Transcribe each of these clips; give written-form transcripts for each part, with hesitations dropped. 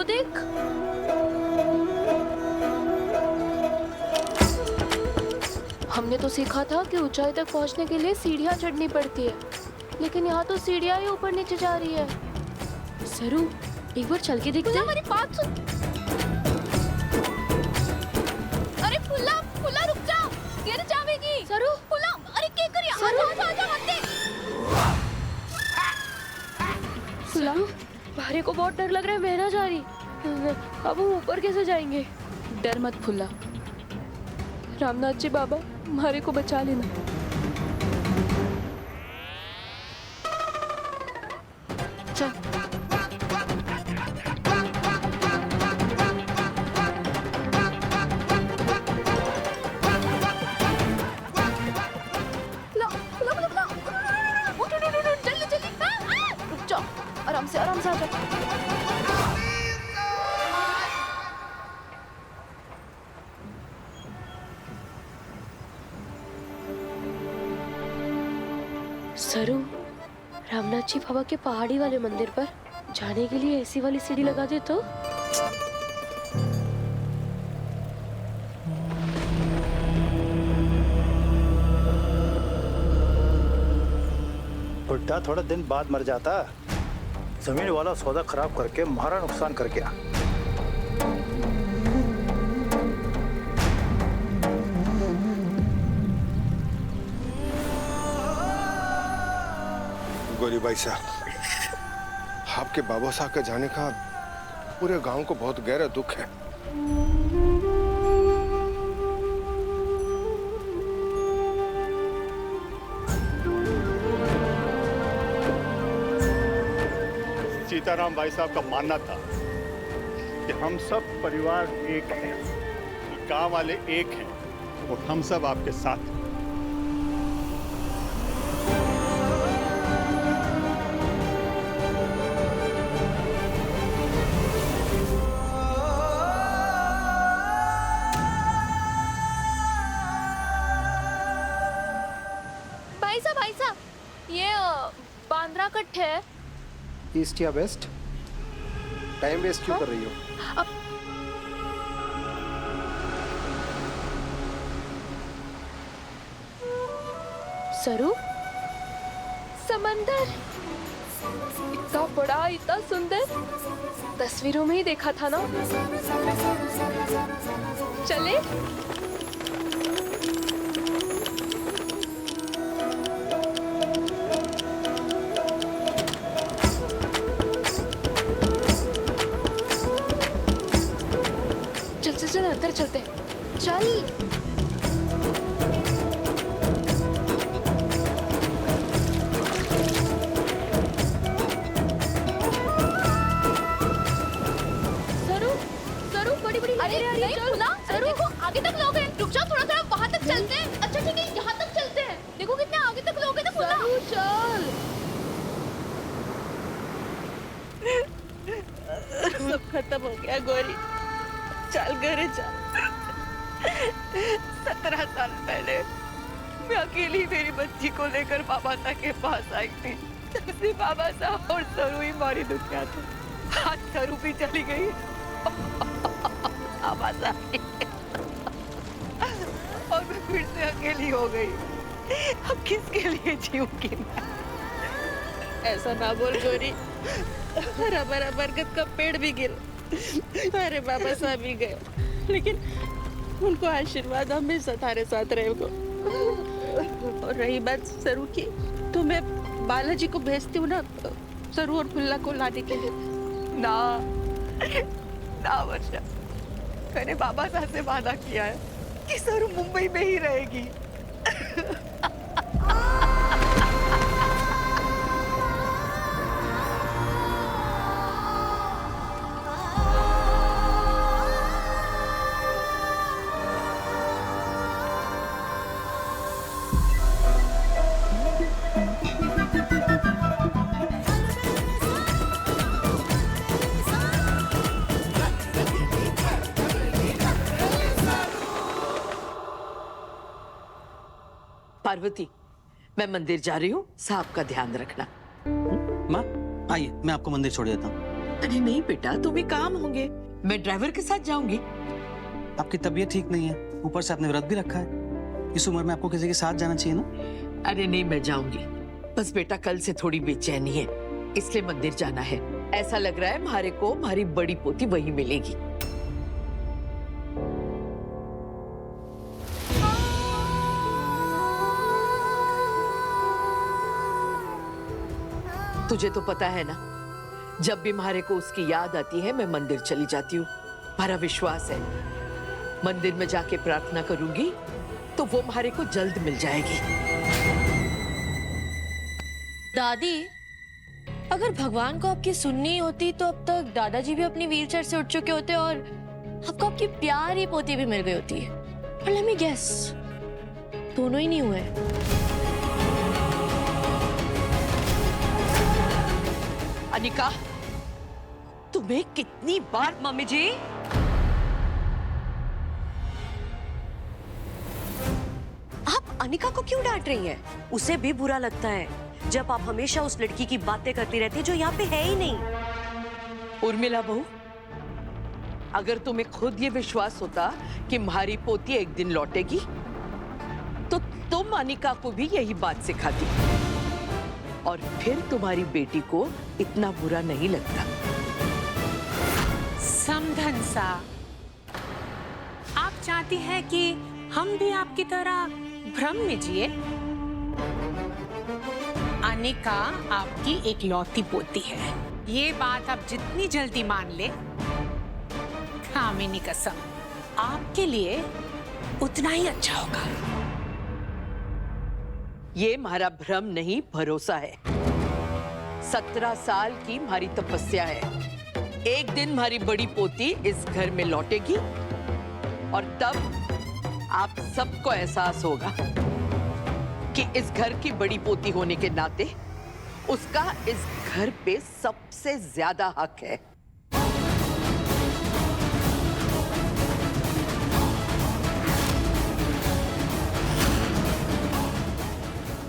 वो देख। हमने तो सीखा था कि ऊंचाई तक पहुंचने के लिए सीढ़ियां चढ़नी पड़ती है, लेकिन यहाँ तो सीढ़ियां ही ऊपर नीचे जा रही है। सरू, एक बार चल के देखते हैं। मेरी बात सुन। अरे फुल्ला, फुल्ला रुक जा, गिर जाएगी। सरू, फुल्ला, अरे क्या कर रही है? आजा आजा आजा, मत दे। फुल्ला, भारे को बहुत डर लग रहा है, मैं ना जा रही। अब हम ऊपर कैसे जाएंगे? डर मत फुल्ला, रामनाथ जी बाबा हमारे को बचा लेना। चल। रुक जाओ, आराम से आ जाओ। सरू, रामनाथ जी बाबा के पहाड़ी वाले मंदिर पर जाने के लिए ऐसी वाली सीढ़ी लगा दे तो। बुड्ढा थोड़ा दिन बाद मर जाता, जमीन वाला सौदा खराब करके हमारा नुकसान कर गया। गोरी भाई साहब, आपके बाबा साहब के जाने का पूरे गांव को बहुत गहरा दुख है। सीताराम भाई साहब का मानना था कि हम सब परिवार एक हैं, गांव वाले एक हैं और हम सब आपके साथ हैं। भाई साहब, ये बांद्रा कट है। ईस्ट या वेस्ट? टाइम वेस्ट क्यों कर रही हो? अब सरू, समंदर इतना बड़ा, इतना सुंदर, तस्वीरों में ही देखा था ना। चले। चल अंदर चलते हैं, चल। सरू, सरू, बड़ी बड़ी अरे नहीं फुल्ला, अरे देखो आगे तक लोग हैं। रुक जाओ, थोड़ा थोड़ा वहां तक चलते हैं। अच्छा ठीक है, यहाँ तक चलते हैं। देखो कितने आगे तक लोग हैं ना फुल्ला। सरू चल। सब खत्म हो गया गोरी, चल घरे चल। 17 साल पहले मैं अकेली मेरी बच्ची को लेकर बाबा साहब के पास आई थी। तब से बाबा साहब और सरू ही हमारी दुनिया थी। आज सरू भी चली गई। बाबा साहब और मैं फिर से अकेली हो गई। अब किसके लिए जीऊंगी मैं? ऐसा ना बोल गोरी, हरा भरा बरगद का पेड़ भी गिरा, अरे बाबा साहब भी गए, लेकिन उनको आशीर्वाद हमेशा थारे साथ रहेगा। और रही बात सरू की, तो मैं बालाजी को भेजती हूँ ना सरू और फुल्ला को लाने के लिए। ना ना वर्षा, मैंने बाबा साहब से वादा किया है कि सरू मुंबई में ही रहेगी। पार्वती, मैं मंदिर जा रही हूँ, साहब का ध्यान रखना। माँ आइए, मैं आपको मंदिर छोड़ देता हूँ। अरे नहीं बेटा, तुम्हें काम होंगे, मैं ड्राइवर के साथ जाऊंगी। आपकी तबीयत ठीक नहीं है, ऊपर से आपने व्रत भी रखा है। इस उम्र में आपको किसी के साथ जाना चाहिए ना। अरे नहीं, मैं जाऊंगी। बस बेटा कल से थोड़ी बेचैनी है, इसलिए मंदिर जाना है। ऐसा लग रहा है हमारे को हमारी बड़ी पोती वही मिलेगी। तुझे तो पता है ना, जब भी हमारे को उसकी याद आती है मैं मंदिर चली जाती हूँ। हमारा विश्वास है मंदिर में जाके प्रार्थना करूंगी तो वो हमारे को जल्द मिल जाएगी। दादी, अगर भगवान को आपकी सुननी होती तो अब तक दादाजी भी अपनी व्हीलचेयर से उठ चुके होते और आपको आपकी प्यारी पोती भी मिल गई होती है। पर लेट मी गेस, दोनों ही नहीं हुए। अनिका, तुम्हें कितनी बार। मम्मी जी, आप अनिका को क्यों डांट रही हैं? उसे भी बुरा लगता है जब आप हमेशा उस लड़की की बातें करती रहती है जो यहाँ पे है ही नहीं। उर्मिला बहू, अगर तुम्हें खुद ये विश्वास होता कि हमारी पोती एक दिन लौटेगी तो तुम अनिका को भी यही बात सिखाती और फिर तुम्हारी बेटी को इतना बुरा नहीं लगता। समधन सा, आप चाहती हैं कि हम भी आपकी तरह भ्रम में जिए? अनिका आपकी एक लौती पोती है, ये बात आप जितनी जल्दी मान ले, कामिनी कसम, आपके लिए उतना ही अच्छा होगा। ये हमारा भ्रम नहीं, भरोसा है। 17 साल की हमारी तपस्या है। एक दिन हमारी बड़ी पोती इस घर में लौटेगी और तब आप सबको एहसास होगा कि इस घर की बड़ी पोती होने के नाते उसका इस घर पे सबसे ज्यादा हक है।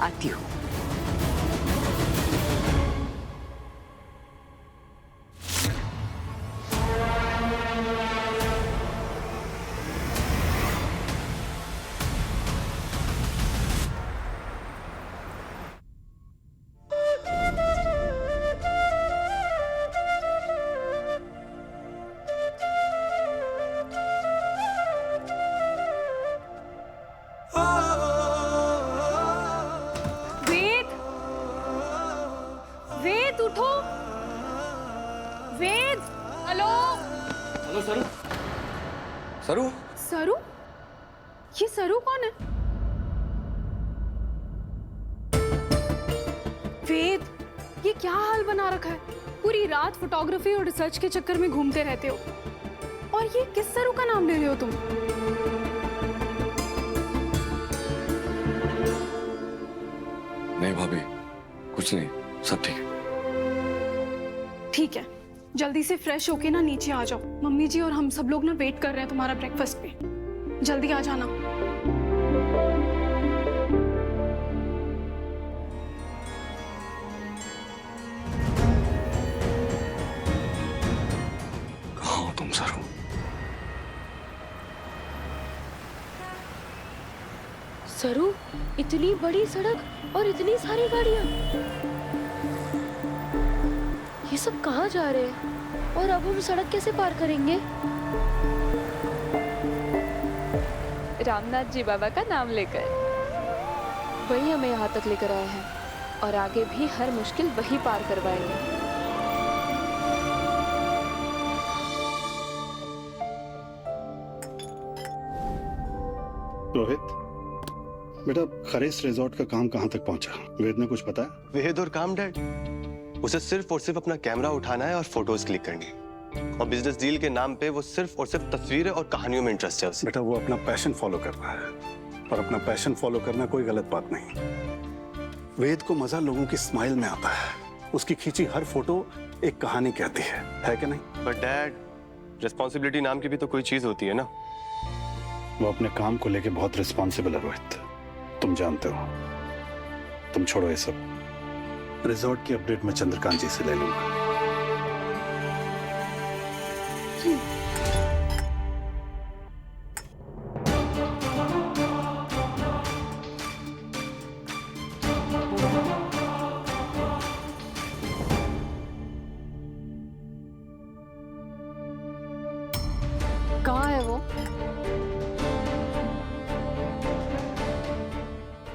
आती हूँ। वेद उठो, वेद। हेलो हेलो सरू। सरू? सरू? ये सरू कौन है? वेद, ये क्या हाल बना रखा है? पूरी रात फोटोग्राफी और रिसर्च के चक्कर में घूमते रहते हो और ये किस सरू का नाम ले रहे हो तुम? नहीं भाभी, कुछ नहीं, सब ठीक है। ठीक है, जल्दी से फ्रेश होके ना नीचे आ जाओ। मम्मी जी और हम सब लोग ना वेट कर रहे हैं तुम्हारा ब्रेकफास्ट पे। जल्दी आ जाना। कहाँ हो तुम सरू? सरू, इतनी बड़ी सड़क और इतनी सारी गाड़ियां, ये सब कहाँ जा रहे हैं? और अब हम सड़क कैसे पार करेंगे? रामनाथ जी बाबा का नाम लेकर वही हमें यहाँ तक लेकर आए हैं और आगे भी हर मुश्किल वही पार करवाएंगे। रोहित बेटा, खरेस रिजॉर्ट का काम कहाँ तक पहुंचा? वेद ने कुछ बताया? वेद और काम डैड, उसे सिर्फ और सिर्फ अपना कैमरा उठाना है और फोटोज क्लिक करनी है। और बिजनेस डील के नाम पे वो सिर्फ और सिर्फ तस्वीरें और कहानियों में इंटरेस्ट है उसे। बेटा, वो अपना पैशन फॉलो कर रहा है और अपना पैशन फॉलो करना कोई गलत बात नहीं। वेद को मजा लोगों की स्माइल में आता है। उसकी खींची हर फोटो एक कहानी कहती है कि नहीं? बट डैड, रिस्पॉन्सिबिलिटी नाम की भी तो कोई चीज होती है ना। वो अपने काम को लेके बहुत रिस्पॉन्सिबल है रोहित, तुम जानते हो। तुम छोड़ो ये सब, रिजॉर्ट की अपडेट मैं चंद्रकांत जी से ले लूंगा। कहाँ है वो?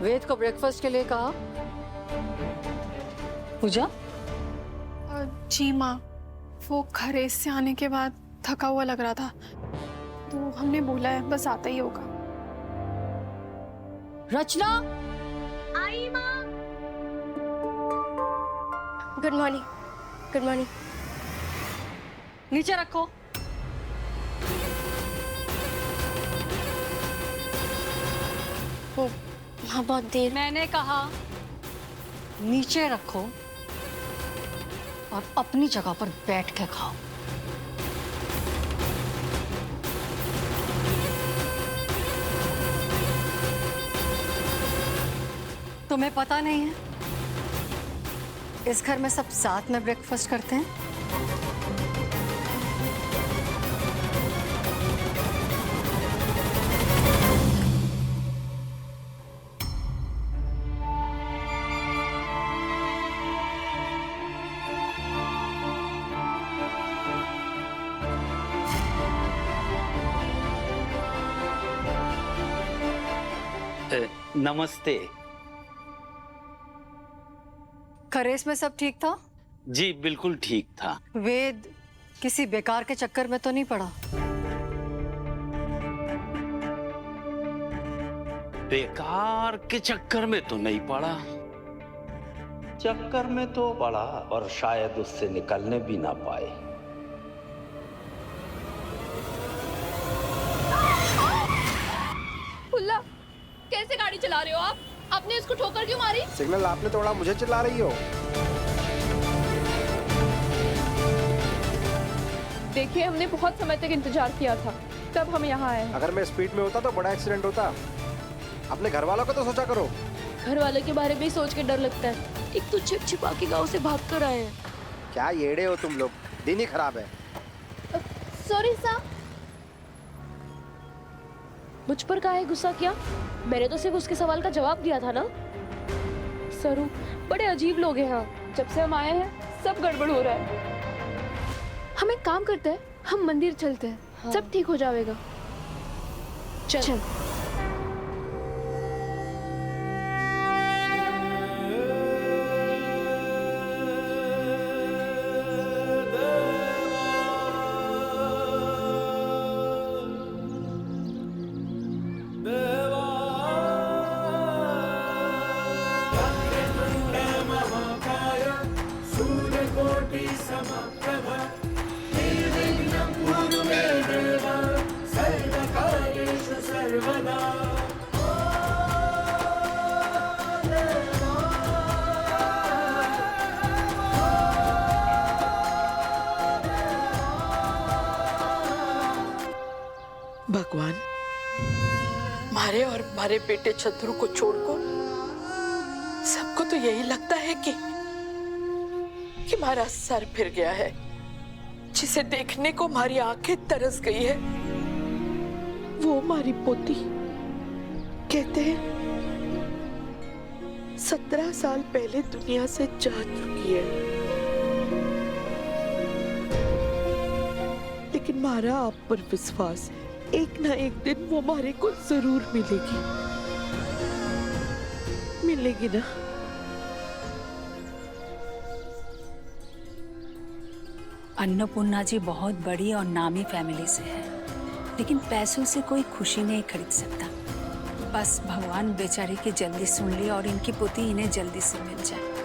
वेद को ब्रेकफास्ट के लिए कहा। पूजा? जी माँ, वो खरेस से आने के बाद थका हुआ लग रहा था, तो हमने बोला है बस आता ही होगा। रचना आई माँ। Good morning. Good morning. नीचे रखो। हाँ बहुत देर। मैंने कहा नीचे रखो और अपनी जगह पर बैठ के खाओ। तुम्हें पता नहीं है इस घर में सब साथ में ब्रेकफास्ट करते हैं? नमस्ते। खरेस में सब ठीक था? जी बिल्कुल ठीक था। वेद किसी बेकार के चक्कर में तो नहीं पड़ा? बेकार के चक्कर में तो नहीं पड़ा। चक्कर में तो पड़ा और शायद उससे निकलने भी ना पाए। पुल्ला, कैसे गाड़ी चला रहे हो आप? आपने इसको ठोकर क्यों मारी? सिग्नल आपने तोड़ा, मुझे चिल्ला रही हो। देखिए, हमने बहुत समय तक इंतजार किया था, तब हम यहाँ आए। अगर मैं स्पीड में होता तो बड़ा एक्सीडेंट होता। अपने घर वालों को तो सोचा करो। घर वालों के बारे में ही सोच के डर लगता है। एक तो छिप छिपा के गाँव से भाग कर आए हैं। क्या येड़े हो तुम लोग, दिन ही खराब है। सॉरी साहब, मुझ पर काहे गुस्सा किया? मैंने तो सिर्फ उसके सवाल का जवाब दिया था ना। सरू, बड़े अजीब लोग हैं यहाँ। जब से हम आए हैं सब गड़बड़ हो रहा है। हम एक काम करते हैं, हम मंदिर चलते हैं। हाँ। सब ठीक हो जाएगा। चल। भगवान, मारे और मारे बेटे चंद्रू को छोड़कर सबको तो यही लगता है कि हमारा सर फिर गया है, जिसे देखने को हमारी आंखें तरस गई है। वो हमारी पोती, कहते हैं 17 साल पहले दुनिया से जा चुकी है, लेकिन हमारा आप पर विश्वास है, एक ना एक दिन वो हमारे को जरूर मिलेगी। मिलेगी ना? अन्नपूर्णा जी बहुत बड़ी और नामी फैमिली से है, लेकिन पैसों से कोई खुशी नहीं खरीद सकता। बस भगवान बेचारी की जल्दी सुन ले और इनकी पुती इन्हें जल्दी से मिल जाए।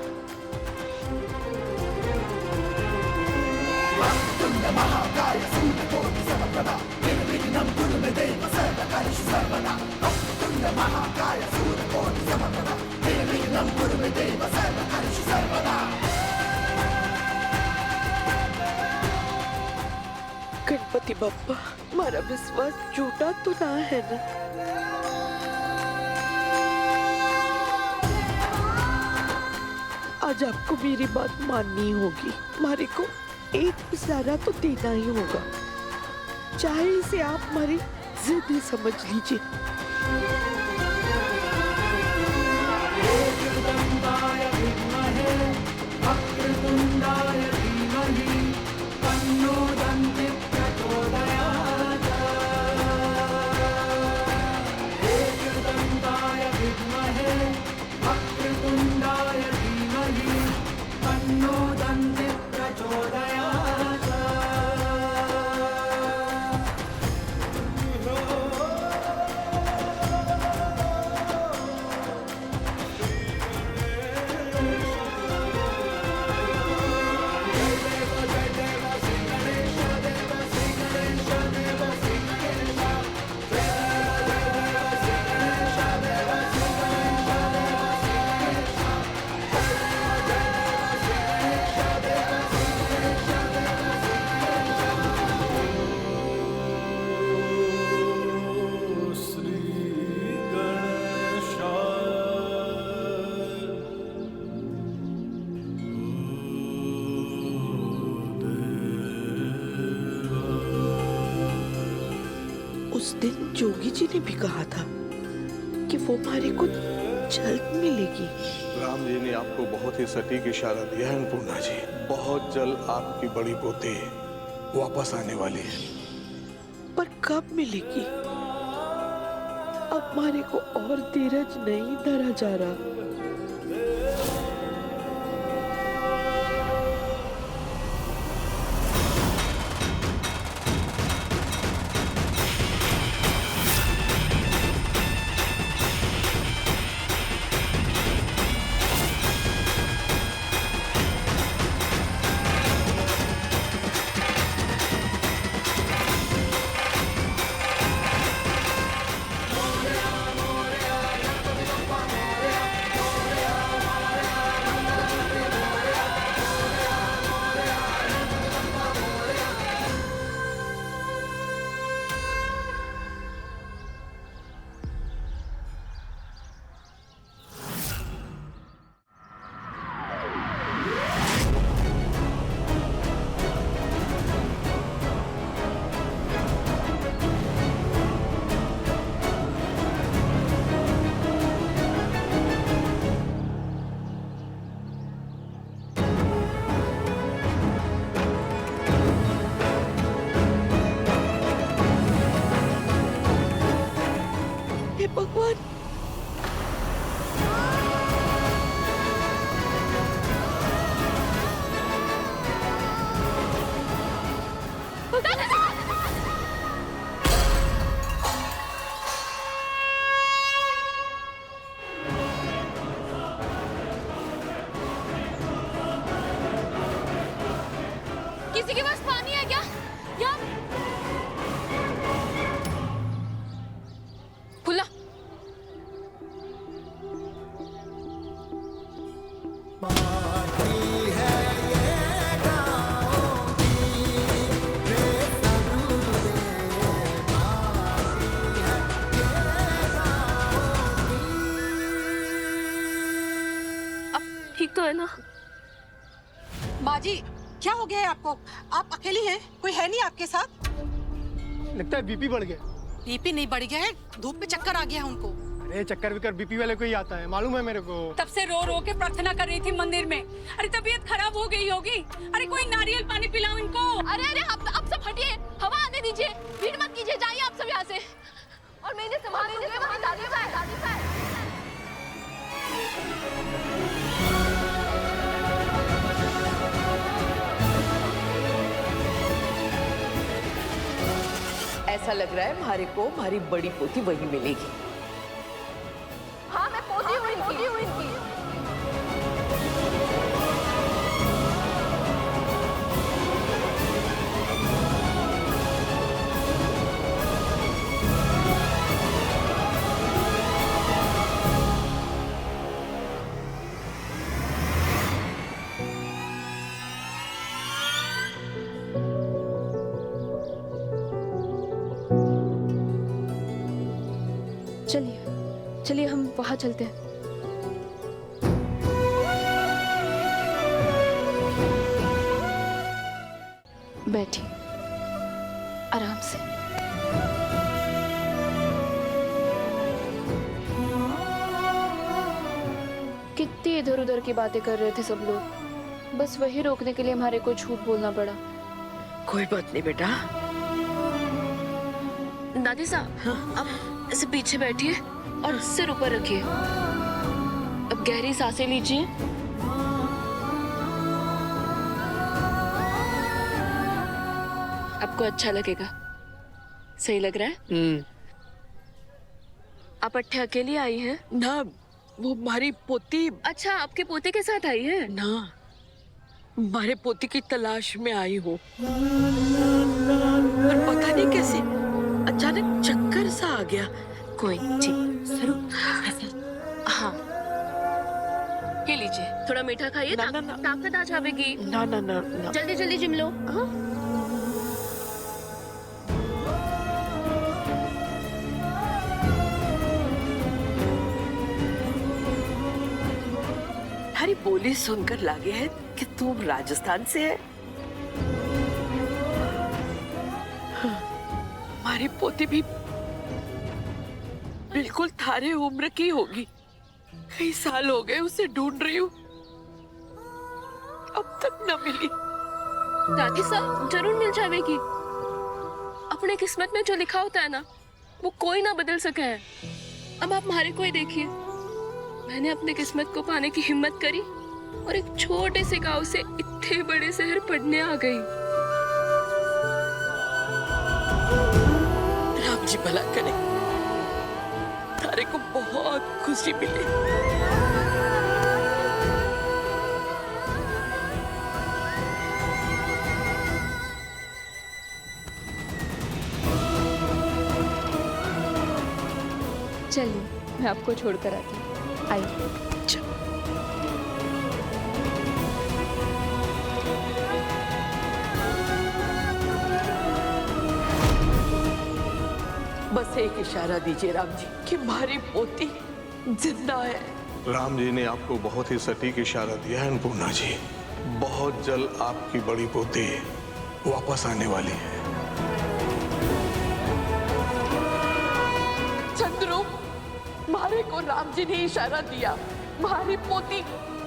गणपति बप्पा, हमारा विश्वास झूठा तो ना है ना? आज आपको मेरी बात माननी होगी। हमारे को एक इशारा तो देना ही होगा। चाहे इसे आप हमारी जिद ही समझ लीजिए। उस दिन जोगी जी ने भी कहा था कि वो हमारे को जल्द मिलेगी। राम जी ने आपको बहुत ही सटीक इशारा दिया है अन्नपूर्णा जी। बहुत जल्द आपकी बड़ी पोती वापस आने वाली है। पर कब मिलेगी? अब हमारे को और धीरज नहीं धरा जा रहा। भगवान, किसी के पास पानी है क्या? यहाँ खुला। ठीक तो है ना? माँ जी, क्या हो गया है आपको? आप अकेली हैं? कोई है नहीं आपके साथ? लगता है बीपी बढ़ गया। बीपी नहीं बढ़ गया है, धूप में चक्कर आ गया है उनको। अरे चक्कर विक्कर बीपी वाले को ही आता है, मालूम है मेरे को। तब से रो रो के प्रार्थना कर रही थी मंदिर में। अरे तबीयत खराब हो गई होगी। अरे कोई नारियल पानी पिलाओ इनको। अरे अरे आप सब हटिए, हवा आने दीजिए, भीड़ मत कीजिए, जाइए आप सब यहाँ से। और मैंने संभाल ऐसा लग रहा है हमारे को हमारी बड़ी पोती वही मिलेगी। हाँ मैं पोती हूँ इनकी। चलिए हम वहां चलते हैं। बैठिए। आराम से। कितनी इधर उधर की बातें कर रहे थे सब लोग, बस वही रोकने के लिए हमारे को झूठ बोलना पड़ा। कोई बात नहीं बेटा। दादी साहब, अब इसे पीछे बैठिए और सिर ऊपर रखिए। अब गहरी सांसें लीजिए। आपको अच्छा लगेगा। सही लग रहा है? आप अट्ठे अकेली आई हैं? ना, वो हमारी पोती। अच्छा, आपके पोते के साथ आई है? ना, हमारे पोती की तलाश में आई हूँ। पर पता नहीं कैसे अचानक चक्कर सा आ गया। कोई ठीक सरू। हाँ, ये लीजिए, थोड़ा मीठा खाइए। ना, ना, ना। ताकत आ जाएगी। ना ना ना ना। जल्दी जल्दी जिम लो। हाँ? हमारी बोली सुनकर लगे है कि तुम राजस्थान से है। हमारी पोती भी बिल्कुल थारे उम्र की होगी। कई साल हो गए उसे ढूंढ रही हूँ, अब तक न मिली। दादी साहब, जरूर मिल जाएगी। अपने किस्मत में जो लिखा होता है ना, वो कोई ना बदल सका है। अब आप हमारे को ही देखिए। मैंने अपने किस्मत को पाने की हिम्मत करी और एक छोटे से गांव से इतने बड़े शहर पढ़ने आ गई। राम जी भला करे, तारे को बहुत खुशी मिली। चलिए, मैं आपको छोड़कर आती हूँ। आइए। बस एक इशारा दीजिए राम जी कि हमारी पोती जिंदा है। राम जी ने आपको बहुत ही सटीक इशारा दिया है अन्नपूर्णा जी। बहुत जल्द आपकी बड़ी पोती वापस आने वाली है। चंद्रू, मारे को राम जी ने इशारा दिया, मारी पोती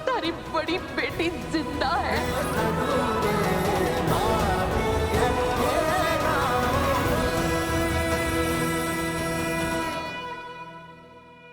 तारी बड़ी बेटी जिंदा है।